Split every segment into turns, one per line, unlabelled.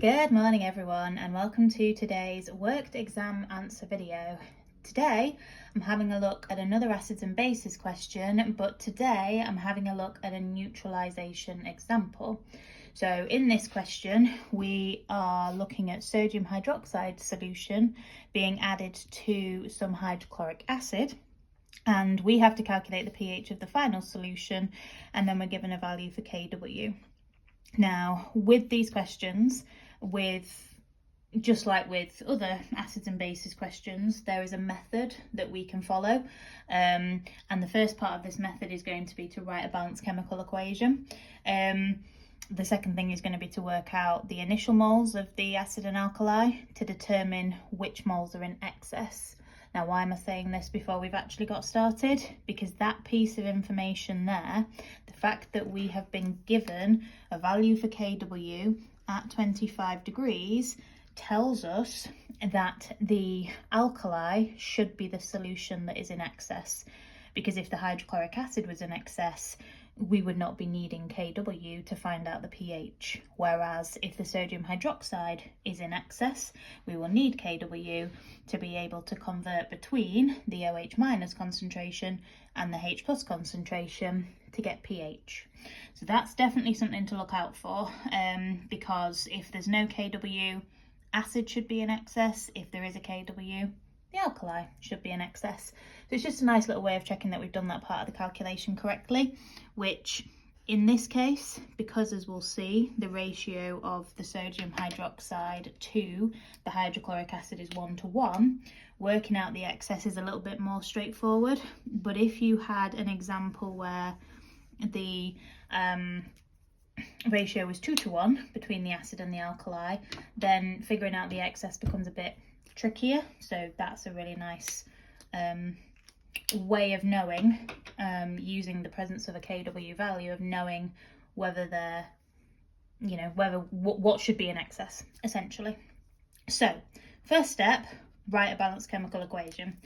Good morning everyone, and welcome to today's worked exam answer video. Today I'm having a look at another acids and bases question, but today I'm having a look at a neutralisation example. So in this question we are looking at sodium hydroxide solution being added to some hydrochloric acid, and we have to calculate the pH of the final solution, and then we're given a value for Kw. Now with these questions, just like with other acids and bases questions, there is a method that we can follow, and the first part of this method is going to be to write a balanced chemical equation. The second thing is going to be to work out the initial moles of the acid and alkali to determine which moles are in excess. Now, why am I saying this before we've actually got started? Because that piece of information there, the fact that we have been given a value for Kw at 25 degrees, tells us that the alkali should be the solution that is in excess. Because if the hydrochloric acid was in excess, we would not be needing Kw to find out the pH. Whereas if the sodium hydroxide is in excess, we will need Kw to be able to convert between the OH- concentration and the H+ concentration to get pH. So that's definitely something to look out for, because if there's no Kw, acid should be in excess. If there is a Kw, the alkali should be in excess. So it's just a nice little way of checking that we've done that part of the calculation correctly, which in this case, because as we'll see, the ratio of the sodium hydroxide to the hydrochloric acid is 1:1, working out the excess is a little bit more straightforward. But if you had an example where the ratio was 2:1 between the acid and the alkali, then figuring out the excess becomes a bit trickier. So that's a really nice way of knowing, using the presence of a Kw value, of knowing whether they're, what should be in excess, essentially. So first step, write a balanced chemical equation.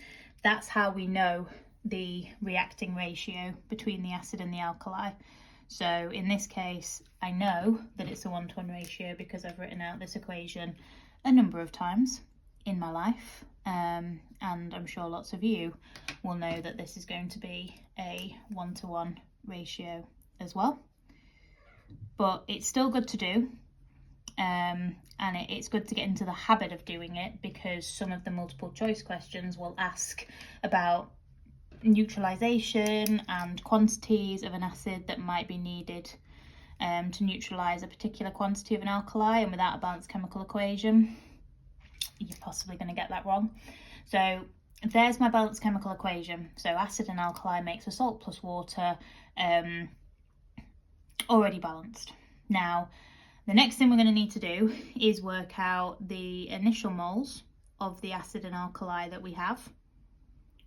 That's how we know the reacting ratio between the acid and the alkali. So in this case, I know that it's a 1:1 ratio because I've written out this equation a number of times in my life, and I'm sure lots of you will know that this is going to be a 1:1 ratio as well. But it's still good to do, and it's good to get into the habit of doing it, because some of the multiple choice questions will ask about neutralisation and quantities of an acid that might be needed to neutralise a particular quantity of an alkali, and without a balanced chemical equation you're possibly going to get that wrong. So there's my balanced chemical equation. So acid and alkali makes a salt plus water, already balanced. Now the next thing we're going to need to do is work out the initial moles of the acid and alkali that we have,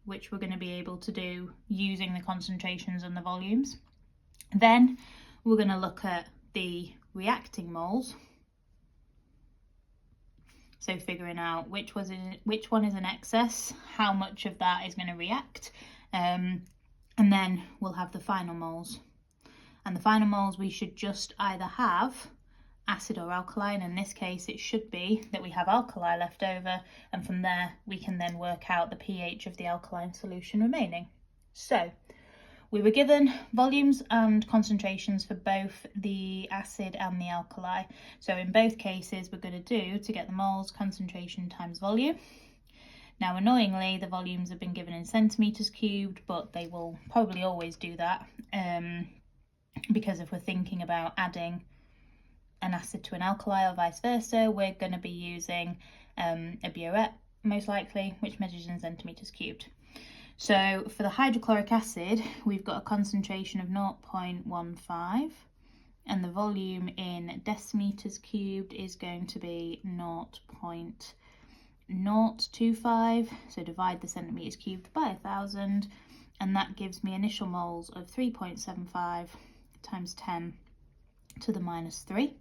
which we're going to be able to do using the concentrations and the volumes. Then we're going to look at the reacting moles, so figuring out which one is in excess, how much of that is going to react, and then we'll have the final moles. And the final moles, we should just either have acid or alkali, and in this case it should be that we have alkali left over, and from there we can then work out the pH of the alkaline solution remaining. So we were given volumes and concentrations for both the acid and the alkali. So in both cases we're going to do, to get the moles, concentration times volume. Now annoyingly the volumes have been given in centimetres cubed, but they will probably always do that, because if we're thinking about adding an acid to an alkali or vice versa, we're going to be using a burette most likely, which measures in centimetres cubed. So for the hydrochloric acid, we've got a concentration of 0.15, and the volume in decimeters cubed is going to be 0.025. So divide the centimeters cubed by 1,000, and that gives me initial moles of 3.75 times 10 to the -3.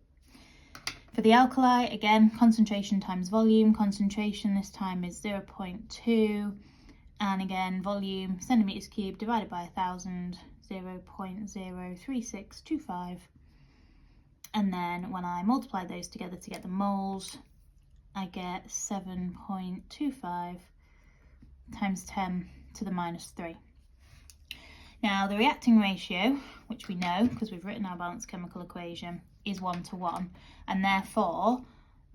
For the alkali, again, concentration times volume. Concentration this time is 0.2, and again, volume, centimetres cubed divided by 1,000, 0.03625. And then when I multiply those together to get the moles, I get 7.25 times 10 to the minus 3. Now the reacting ratio, which we know because we've written our balanced chemical equation, is 1:1, and therefore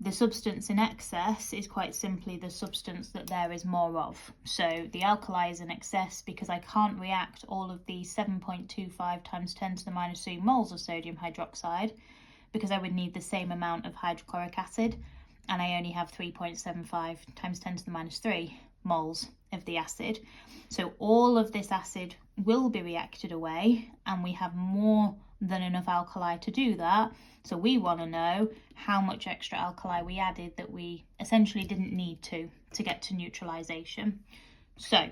the substance in excess is quite simply the substance that there is more of. So the alkali is in excess because I can't react all of the 7.25 times 10 to the minus 3 moles of sodium hydroxide, because I would need the same amount of hydrochloric acid, and I only have 3.75 times 10 to the minus 3 moles of the acid. So all of this acid will be reacted away, and we have more than enough alkali to do that. So we want to know how much extra alkali we added that we essentially didn't need to get to neutralisation. So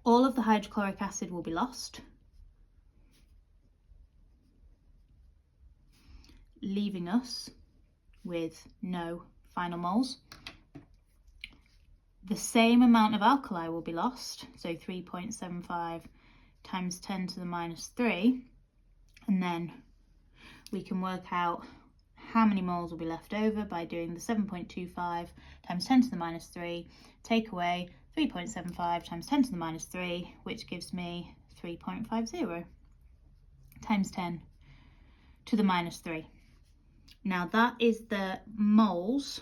all of the hydrochloric acid will be lost, leaving us with no final moles. The same amount of alkali will be lost, so 3.75 times 10 to the minus 3, and then we can work out how many moles will be left over by doing the 7.25 times 10 to the minus 3, take away 3.75 times 10 to the minus 3, which gives me 3.50 times 10 to the minus 3. Now that is the moles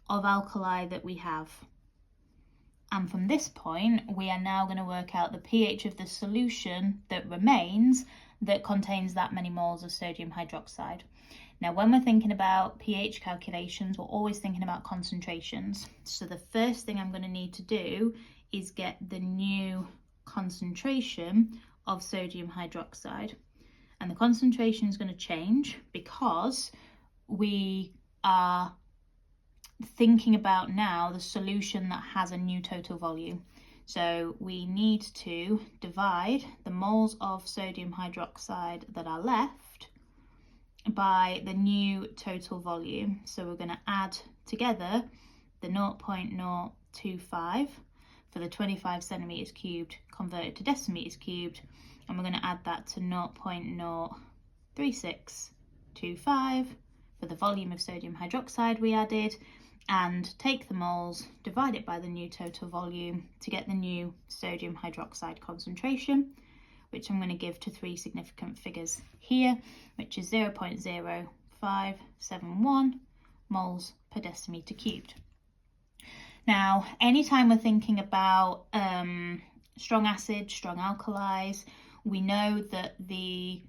of alkali that we have. And from this point, we are now going to work out the pH of the solution that remains that contains that many moles of sodium hydroxide. Now, when we're thinking about pH calculations, we're always thinking about concentrations. So the first thing I'm going to need to do is get the new concentration of sodium hydroxide. And the concentration is going to change because we are thinking about now the solution that has a new total volume. So we need to divide the moles of sodium hydroxide that are left by the new total volume. So we're going to add together the 0.025 for the 25 centimetres cubed converted to decimeters cubed, and we're going to add that to 0.03625 for the volume of sodium hydroxide we added, and take the moles, divide it by the new total volume to get the new sodium hydroxide concentration, which I'm going to give to three significant figures here, which is 0.0571 moles per decimeter cubed. Now, anytime we're thinking about strong acids, strong alkalis, we know that the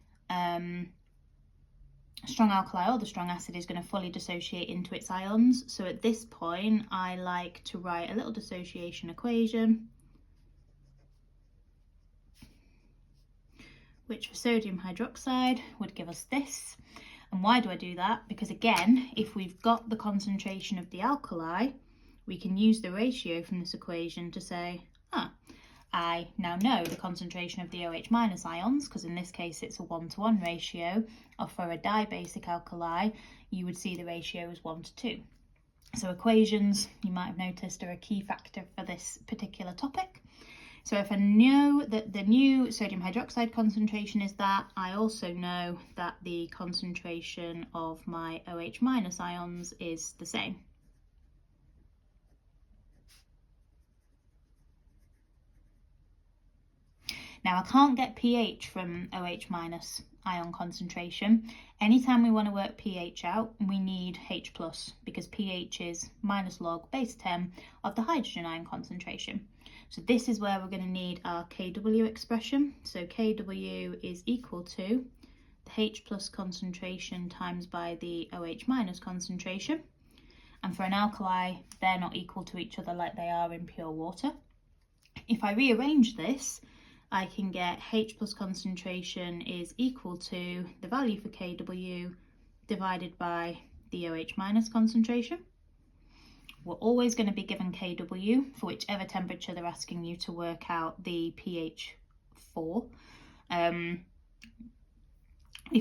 strong alkali or the strong acid is going to fully dissociate into its ions. So at this point, I like to write a little dissociation equation, which for sodium hydroxide would give us this. And why do I do that? Because again, if we've got the concentration of the alkali, we can use the ratio from this equation to say, I now know the concentration of the OH minus ions, because in this case it's a 1:1 ratio, or for a dibasic alkali, you would see the ratio as 1:2. So equations, you might have noticed, are a key factor for this particular topic. So if I know that the new sodium hydroxide concentration is that, I also know that the concentration of my OH minus ions is the same. Now, I can't get pH from OH minus ion concentration. Anytime we want to work pH out, we need H+, because pH is minus log base 10 of the hydrogen ion concentration. So this is where we're going to need our Kw expression. So Kw is equal to the H+ concentration times by the OH minus concentration. And for an alkali, they're not equal to each other like they are in pure water. If I rearrange this, I can get H+ concentration is equal to the value for Kw divided by the OH minus concentration. We're always going to be given Kw for whichever temperature they're asking you to work out the pH for. If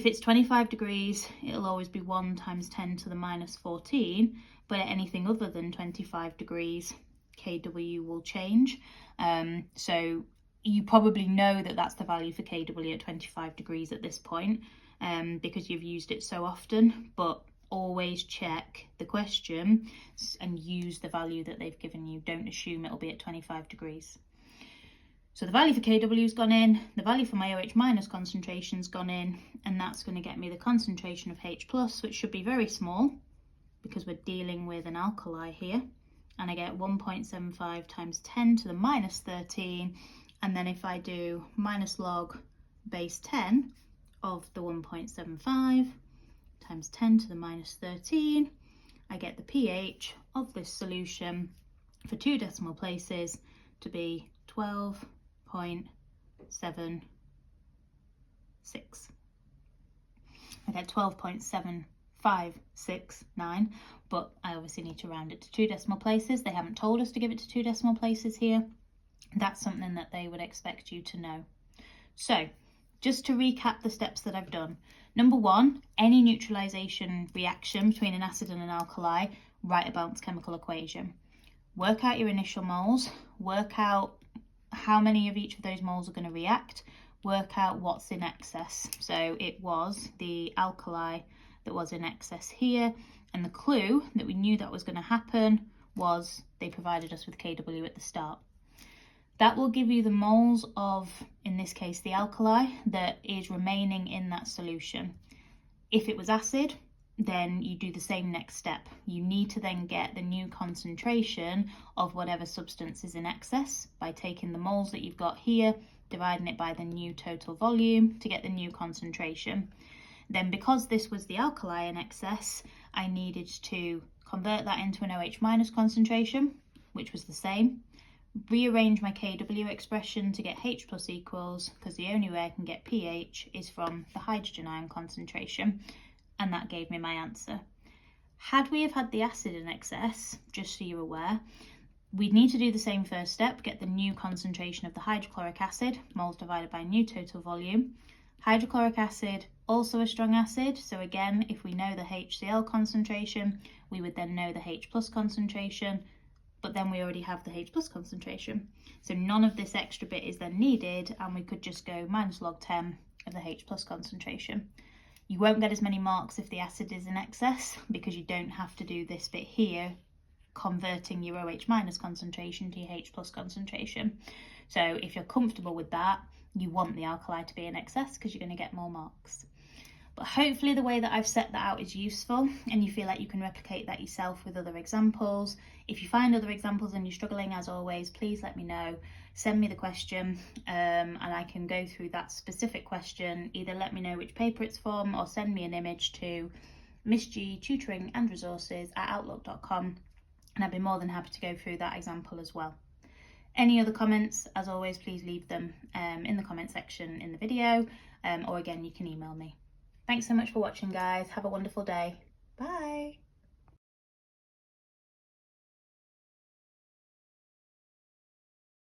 it's 25 degrees, it'll always be 1 times 10 to the minus 14, but at anything other than 25 degrees, Kw will change. So you probably know that that's the value for Kw at 25 degrees at this point, because you've used it so often, but always check the question and use the value that they've given you. Don't assume it'll be at 25 degrees. So the value for Kw has gone in, the value for my OH minus concentration's gone in, and that's going to get me the concentration of H plus, which should be very small because we're dealing with an alkali here. And I get 1.75 times 10 to the minus 13. And then if I do minus log base 10 of the 1.75 times 10 to the minus 13, I get the pH of this solution for 2 decimal places to be 12.76. I get 12.759, but I obviously need to round it to 2 decimal places. They haven't told us to give it to 2 decimal places here. That's something that they would expect you to know. So just to recap the steps that I've done. Number 1, any neutralisation reaction between an acid and an alkali, write a balanced chemical equation. Work out your initial moles, work out how many of each of those moles are going to react, work out what's in excess. So it was the alkali that was in excess here, and the clue that we knew that was going to happen was they provided us with Kw at the start. That will give you the moles of, in this case, the alkali that is remaining in that solution. If it was acid, then you do the same next step. You need to then get the new concentration of whatever substance is in excess by taking the moles that you've got here, dividing it by the new total volume to get the new concentration. Then because this was the alkali in excess, I needed to convert that into an OH minus concentration, which was the same. Rearrange my Kw expression to get H plus equals, because the only way I can get pH is from the hydrogen ion concentration, and that gave me my answer. Had we have had the acid in excess, just so you're aware, we'd need to do the same first step, get the new concentration of the hydrochloric acid, moles divided by new total volume. Hydrochloric acid, also a strong acid, so again, if we know the HCl concentration, we would then know the H plus concentration, but then we already have the H plus concentration. So none of this extra bit is then needed, and we could just go minus log 10 of the H plus concentration. You won't get as many marks if the acid is in excess, because you don't have to do this bit here, converting your OH minus concentration to your H plus concentration. So if you're comfortable with that, you want the alkali to be in excess because you're going to get more marks. But hopefully the way that I've set that out is useful and you feel like you can replicate that yourself with other examples. If you find other examples and you're struggling, as always, please let me know. Send me the question and I can go through that specific question. Either let me know which paper it's from or send me an image to missgtutoringandresources@outlook.com, and I'd be more than happy to go through that example as well. Any other comments, as always, please leave them in the comment section in the video, or again, you can email me. Thanks so much for watching, guys. Have a wonderful day. Bye.